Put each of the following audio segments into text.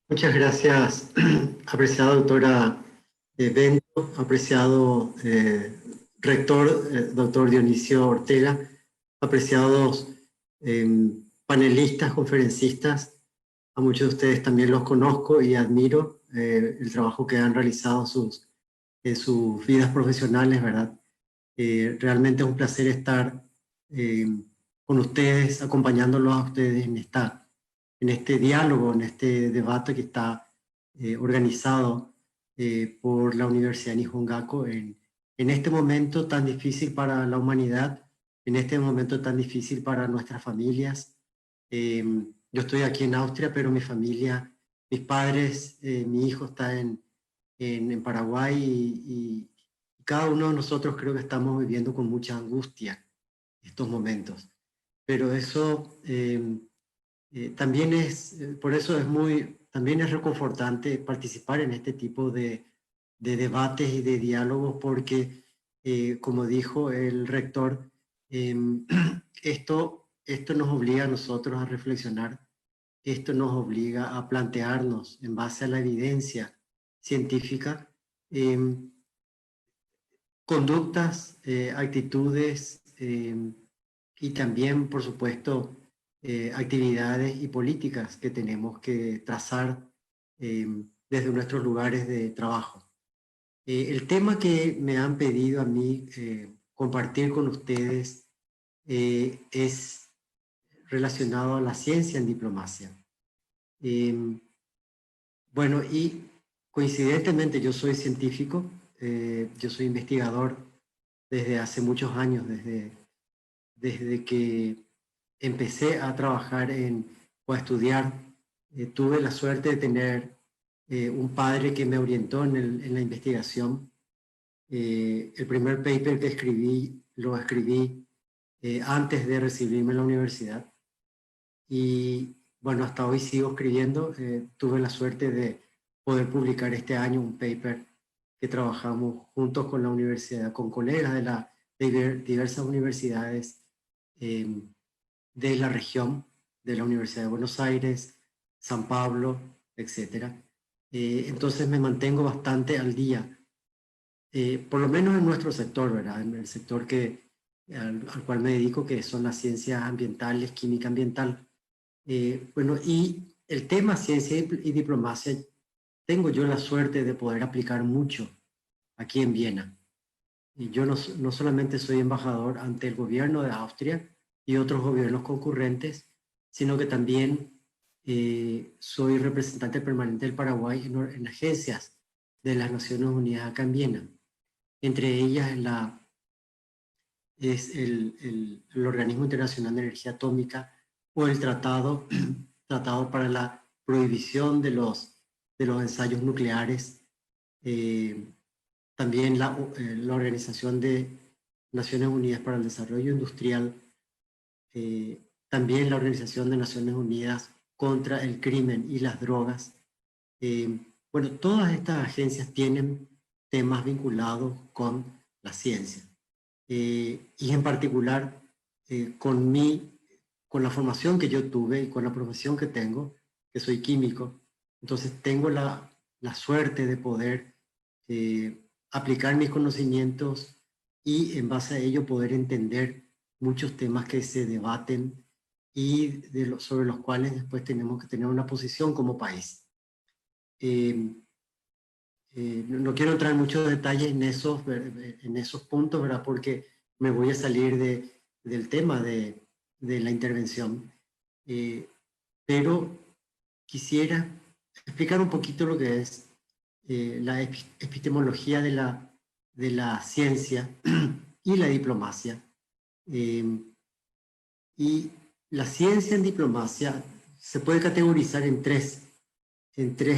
Muchas gracias, apreciada doctora Bento, apreciado rector, doctor Dionisio Ortega, apreciados panelistas, conferencistas. A muchos de ustedes también los conozco y admiro el trabajo que han realizado en sus vidas profesionales, ¿verdad? Realmente es un placer estar eh, con ustedes, acompañándolos a ustedes en este diálogo, en este debate que está organizado por la Universidad Nihon Gakuin en este momento tan difícil para la humanidad, en este momento tan difícil para nuestras familias. Yo estoy aquí en Austria, pero mi familia, mis padres, mi hijo está en Paraguay y cada uno de nosotros creo que estamos viviendo con mucha angustia estos momentos. Pero eso también por eso también es reconfortante participar en este tipo de debates y de diálogos porque, como dijo el rector, eh, esto nos obliga a nosotros a reflexionar, esto nos obliga a plantearnos en base a la evidencia científica, eh, conductas, actitudes y también, por supuesto, actividades y políticas que tenemos que trazar desde nuestros lugares de trabajo. El tema que me han pedido a mí compartir con ustedes es relacionado a la ciencia en diplomacia. Eh, bueno, y coincidentemente yo soy científico, yo soy investigador desde hace muchos años, desde que empecé a trabajar o a estudiar. Tuve la suerte de tener un padre que me orientó en la investigación. El primer paper que escribí, lo escribí antes de recibirme en la universidad. Y bueno, hasta hoy sigo escribiendo. Tuve la suerte de poder publicar este año un paper que trabajamos juntos con la universidad, con colegas de diversas universidades eh, de la región, de la Universidad de Buenos Aires, San Pablo, etc. Entonces me mantengo bastante al día, por lo menos en nuestro sector, ¿verdad? En el sector al cual me dedico, que son las ciencias ambientales, química ambiental. Bueno, y el tema ciencia y diplomacia, tengo yo la suerte de poder aplicar mucho aquí en Viena. Y yo no solamente soy embajador ante el gobierno de Austria y otros gobiernos concurrentes, sino que también soy representante permanente del Paraguay en agencias de las Naciones Unidas acá en Viena. Entre ellas es el Organismo Internacional de Energía Atómica o el Tratado para la Prohibición de los Ensayos Nucleares, eh, también la Organización de Naciones Unidas para el Desarrollo Industrial, también la Organización de Naciones Unidas contra el Crimen y las Drogas. Bueno, todas estas agencias tienen temas vinculados con la ciencia. Y en particular con la formación que yo tuve y con la profesión que tengo, que soy químico, entonces tengo la suerte de poder aplicar mis conocimientos y en base a ello poder entender muchos temas que se debaten y sobre los cuales después tenemos que tener una posición como país. Eh, no quiero entrar en muchos detalles en esos puntos, ¿verdad? Porque me voy a salir del tema de la intervención. Eh, pero quisiera explicar un poquito lo que es la epistemología de la ciencia y la diplomacia. Eh, y la ciencia en diplomacia se puede categorizar en tres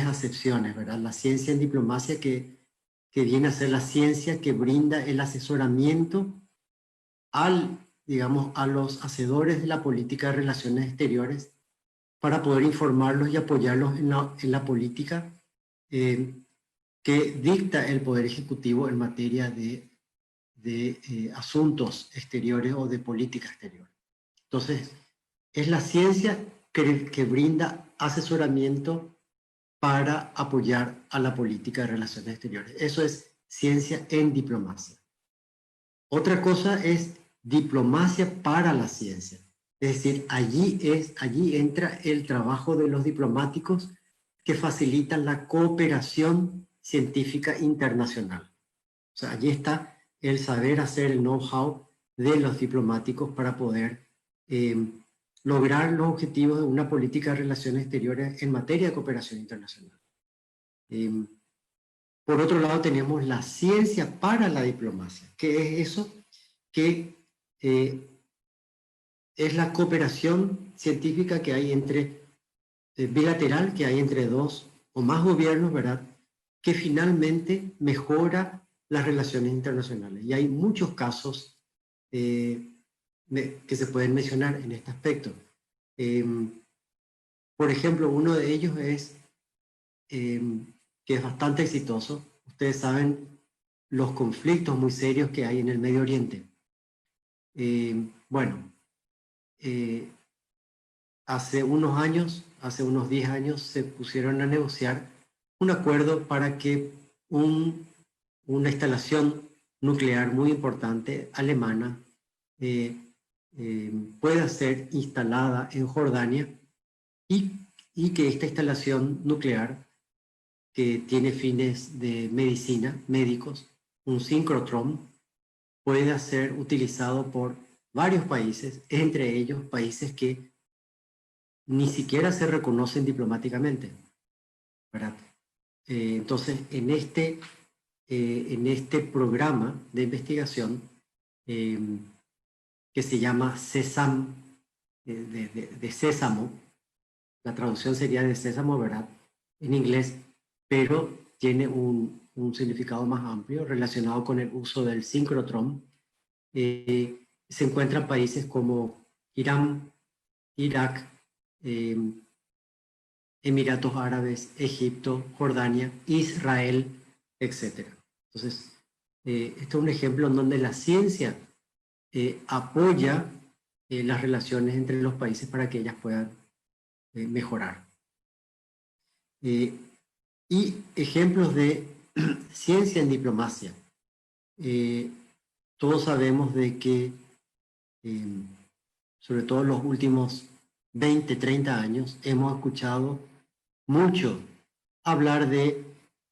acepciones, ¿verdad? La ciencia en diplomacia que viene a ser la ciencia que brinda el asesoramiento digamos, a los hacedores de la política de relaciones exteriores para poder informarlos y apoyarlos en la política que dicta el Poder Ejecutivo en materia de asuntos exteriores o de política exterior. Entonces, es la ciencia que brinda asesoramiento para apoyar a la política de relaciones exteriores. Eso es ciencia en diplomacia. Otra cosa es diplomacia para la ciencia. Es decir, allí entra el trabajo de los diplomáticos que facilitan la cooperación científica internacional. O sea, allí está el saber hacer, el know-how de los diplomáticos para poder lograr los objetivos de una política de relaciones exteriores en materia de cooperación internacional. Por otro lado, tenemos la ciencia para la diplomacia, que es eso que es la cooperación científica que hay bilateral, que hay entre dos o más gobiernos, ¿verdad?, que finalmente mejora las relaciones internacionales. Y hay muchos casos que se pueden mencionar en este aspecto. Por ejemplo, uno de ellos es, que es bastante exitoso. Ustedes saben los conflictos muy serios que hay en el Medio Oriente. Hace unos 10 años, se pusieron a negociar un acuerdo para que una instalación nuclear muy importante alemana pueda ser instalada en Jordania y que esta instalación nuclear, que tiene fines de medicina, médicos, un sincrotrón, pueda ser utilizado por varios países, entre ellos países que ni siquiera se reconocen diplomáticamente, ¿verdad? Entonces, en este programa de investigación que se llama CESAM, de Sésamo, la traducción sería de Sésamo, ¿verdad?, en inglés, pero tiene un significado más amplio relacionado con el uso del sincrotrón. Se encuentran países como Irán, Irak, Emiratos Árabes, Egipto, Jordania, Israel, etc. Entonces, este es un ejemplo en donde la ciencia apoya las relaciones entre los países para que ellas puedan mejorar. Y ejemplos de ciencia en diplomacia. Todos sabemos de que, sobre todo en los últimos 20, 30 años, hemos escuchado mucho hablar de,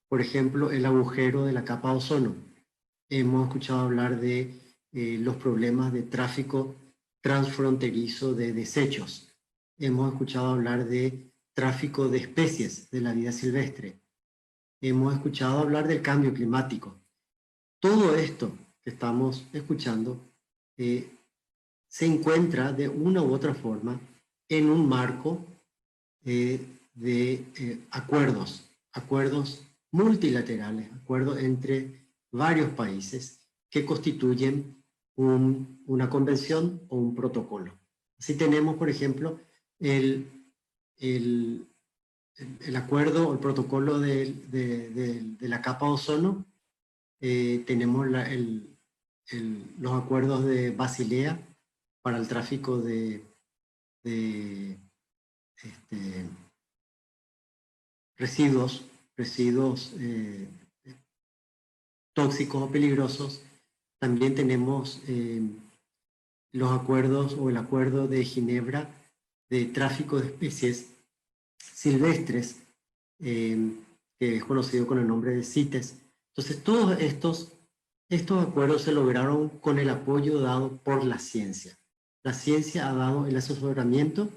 por ejemplo, el agujero de la capa de ozono. Hemos escuchado hablar de los problemas de tráfico transfronterizo de desechos. Hemos escuchado hablar de tráfico de especies de la vida silvestre. Hemos escuchado hablar del cambio climático. Todo esto que estamos escuchando se encuentra de una u otra forma en un marco de acuerdos multilaterales, acuerdos entre varios países que constituyen una convención o un protocolo. Así tenemos, por ejemplo, el acuerdo o el protocolo de la capa de ozono. Tenemos los acuerdos de Basilea para el tráfico de residuos tóxicos o peligrosos. También tenemos los acuerdos o el acuerdo de Ginebra de tráfico de especies silvestres, que es conocido con el nombre de CITES. Entonces, todos estos acuerdos se lograron con el apoyo dado por la ciencia. La ciencia ha dado el asesoramiento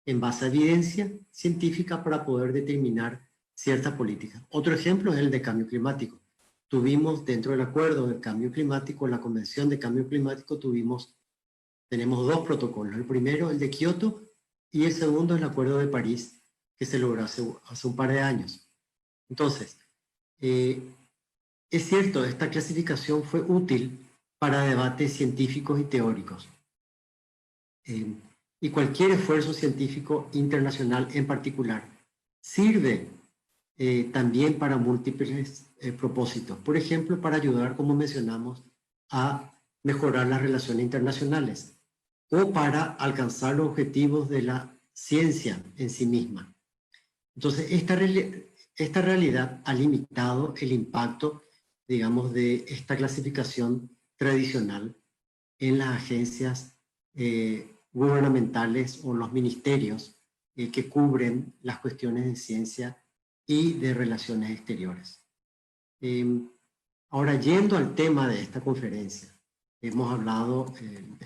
en base a evidencia científica para poder determinar cierta política. Otro ejemplo es el de cambio climático. Tuvimos dentro del acuerdo del cambio climático, la Convención de Cambio Climático, tenemos dos protocolos. El primero, el de Kioto, y el segundo, el Acuerdo de París, que se logró hace un par de años. Entonces, es cierto, esta clasificación fue útil para debates científicos y teóricos. Y cualquier esfuerzo científico internacional en particular sirve también para múltiples propósitos. Por ejemplo, para ayudar, como mencionamos, a mejorar las relaciones internacionales o para alcanzar los objetivos de la ciencia en sí misma. Entonces, esta realidad ha limitado el impacto, digamos, de esta clasificación tradicional en las agencias gubernamentales o los ministerios que cubren las cuestiones de ciencia y de relaciones exteriores. Ahora, yendo al tema de esta conferencia, hemos hablado, en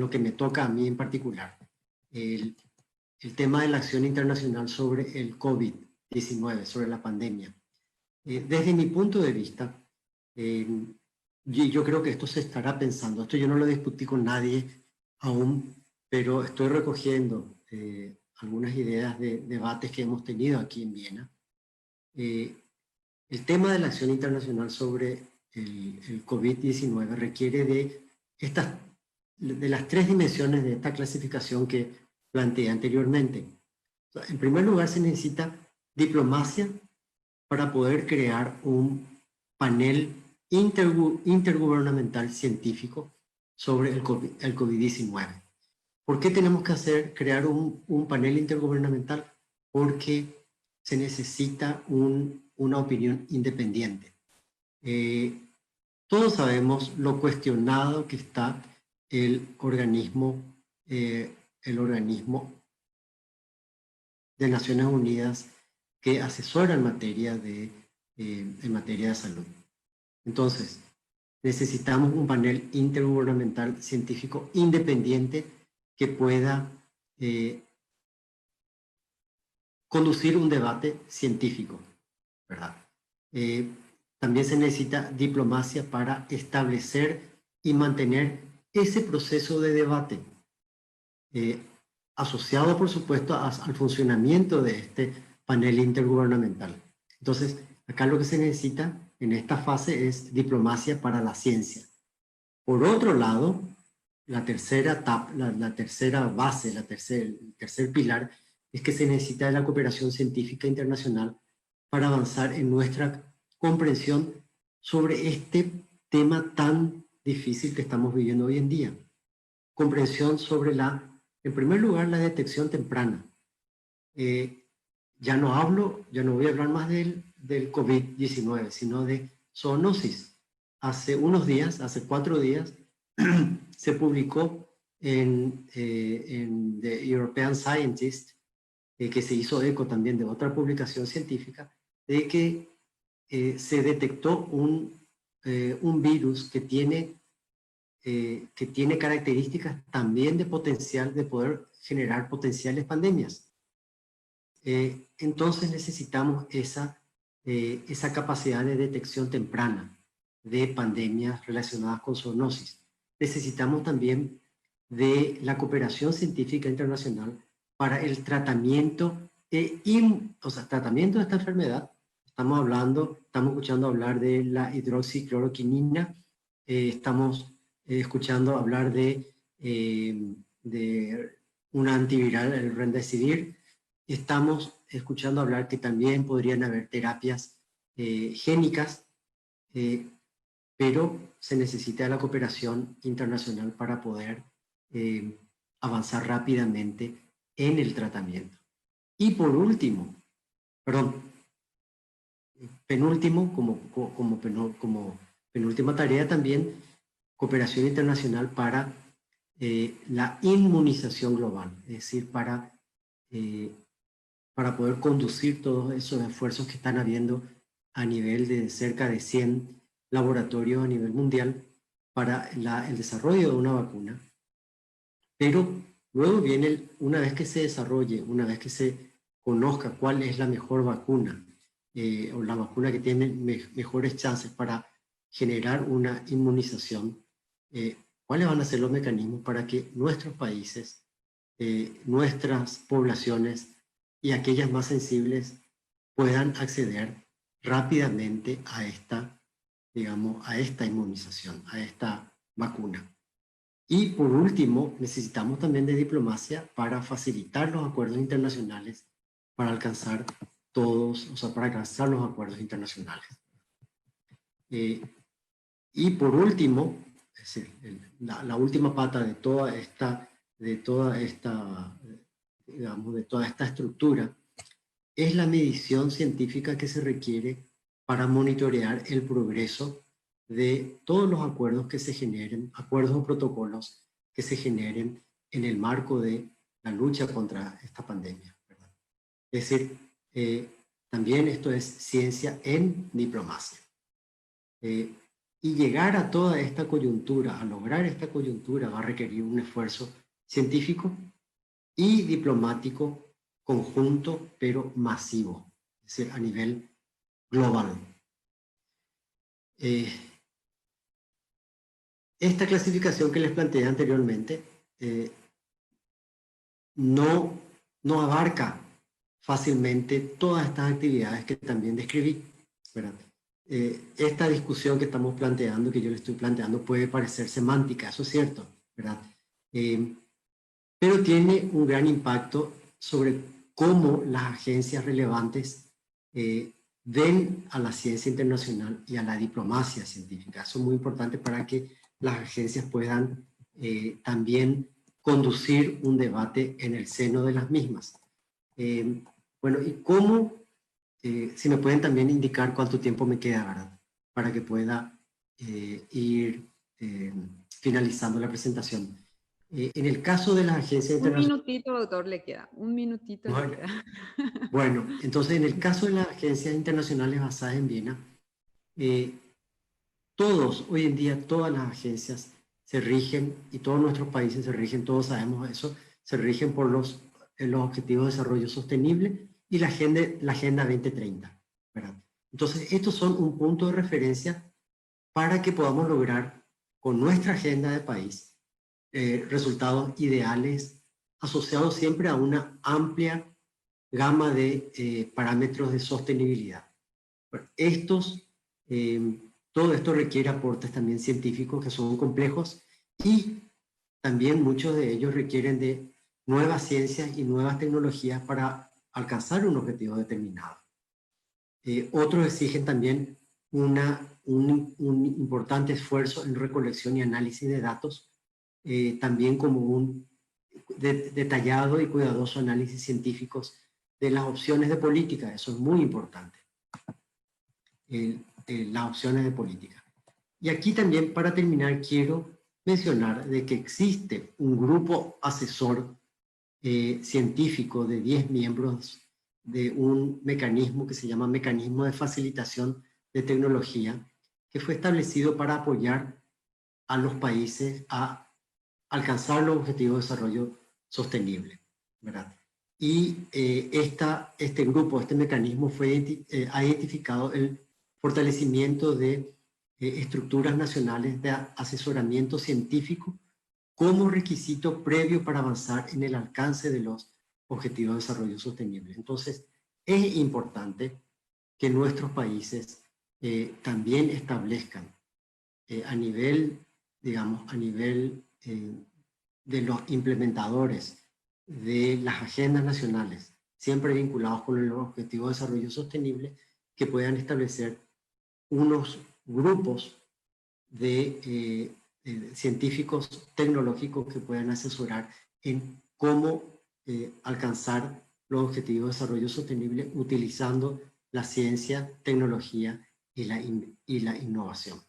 lo que me toca a mí en particular, el tema de la acción internacional sobre el COVID-19, sobre la pandemia. Desde mi punto de vista, yo creo que esto se estará pensando. Esto yo no lo discutí con nadie aún, pero estoy recogiendo algunas ideas de debates que hemos tenido aquí en Viena. El tema de la acción internacional sobre el COVID-19 requiere de las 3 dimensiones de esta clasificación que planteé anteriormente. En primer lugar, se necesita diplomacia para poder crear un panel intergubernamental científico sobre el COVID-19. ¿Por qué tenemos que crear un panel intergubernamental? Porque se necesita una opinión independiente. Todos sabemos lo cuestionado que está el organismo de Naciones Unidas que asesora en materia de salud. Entonces, necesitamos un panel intergubernamental científico independiente que pueda conducir un debate científico, ¿verdad? También se necesita diplomacia para establecer y mantener ese proceso de debate, asociado, por supuesto, al funcionamiento de este panel intergubernamental. Entonces, acá lo que se necesita en esta fase es diplomacia para la ciencia. Por otro lado, la tercera base, el tercer pilar, es que se necesita de la cooperación científica internacional para avanzar en nuestra comprensión sobre este tema tan difícil que estamos viviendo hoy en día. Comprensión sobre en primer lugar, la detección temprana. Ya no voy a hablar más del COVID-19, sino de zoonosis. Hace 4 días, se publicó en The European Scientist, que se hizo eco también de otra publicación científica, de que se detectó un virus que tiene características también de potencial de poder generar potenciales pandemias. Entonces necesitamos esa capacidad de detección temprana de pandemias relacionadas con zoonosis. Necesitamos también de la cooperación científica internacional para el tratamiento de esta enfermedad. Estamos escuchando hablar de la hidroxicloroquinina, estamos escuchando hablar de una antiviral, el Remdesivir. Estamos escuchando hablar que también podrían haber terapias génicas, pero se necesita la cooperación internacional para poder avanzar rápidamente en el tratamiento. Y por último, penúltimo, como penúltima tarea también, cooperación internacional para la inmunización global, es decir, para poder conducir todos esos esfuerzos que están habiendo a nivel de cerca de 100 laboratorios a nivel mundial para el desarrollo de una vacuna. Pero luego viene, una vez que se desarrolle, una vez que se conozca cuál es la mejor vacuna, o la vacuna que tiene mejores chances para generar una inmunización, cuáles van a ser los mecanismos para que nuestros países, nuestras poblaciones y aquellas más sensibles puedan acceder rápidamente a esta inmunización, a esta vacuna. Y por último, necesitamos también de diplomacia para facilitar los acuerdos internacionales para alcanzar los acuerdos internacionales. Y por último, es decir, la última pata de toda esta estructura es la medición científica que se requiere para monitorear el progreso de todos los acuerdos que se generen, acuerdos o protocolos que se generen en el marco de la lucha contra esta pandemia, ¿verdad? Es decir, también esto es ciencia en diplomacia. Y llegar a toda esta coyuntura, a lograr esta coyuntura, va a requerir un esfuerzo científico y diplomático conjunto, pero masivo, es decir, a nivel global. Esta clasificación que les planteé anteriormente no abarca fácilmente todas estas actividades que también describí, ¿verdad? Esta discusión que estamos planteando, que yo le estoy planteando, puede parecer semántica, eso es cierto, ¿verdad? Pero tiene un gran impacto sobre cómo las agencias relevantes ven a la ciencia internacional y a la diplomacia científica. Eso es muy importante para que las agencias puedan también conducir un debate en el seno de las mismas. Bueno, y cómo, si me pueden también indicar cuánto tiempo me queda, ¿verdad? Para que pueda ir finalizando la presentación. En el caso de las agencias internacionales... Un minutito, doctor, le queda. Un minutito le queda. Bueno, entonces en el caso de las agencias internacionales basadas en Viena, hoy en día todas las agencias se rigen, y todos nuestros países se rigen, todos sabemos eso, se rigen por los Objetivos de Desarrollo Sostenible y la Agenda 2030, ¿verdad? Entonces, estos son un punto de referencia para que podamos lograr con nuestra agenda de país resultados ideales asociados siempre a una amplia gama de parámetros de sostenibilidad. Bueno, todo esto requiere aportes también científicos que son complejos y también muchos de ellos requieren de nuevas ciencias y nuevas tecnologías para alcanzar un objetivo determinado. Otros exigen también un importante esfuerzo en recolección y análisis de datos, también como un detallado y cuidadoso análisis científicos de las opciones de política. Eso es muy importante, las opciones de política. Y aquí también, para terminar, quiero mencionar de que existe un grupo asesor científico de 10 miembros de un mecanismo que se llama Mecanismo de Facilitación de Tecnología, que fue establecido para apoyar a los países a alcanzar los objetivos de desarrollo sostenible, ¿verdad? Y este grupo, este mecanismo ha identificado el fortalecimiento de estructuras nacionales de asesoramiento científico como requisito previo para avanzar en el alcance de los objetivos de desarrollo sostenible. Entonces, es importante que nuestros países también establezcan a nivel, digamos, a nivel de los implementadores de las agendas nacionales, siempre vinculados con el objetivo de desarrollo sostenible, que puedan establecer unos grupos de científicos tecnológicos que puedan asesorar en cómo alcanzar los objetivos de desarrollo sostenible utilizando la ciencia, tecnología y la innovación.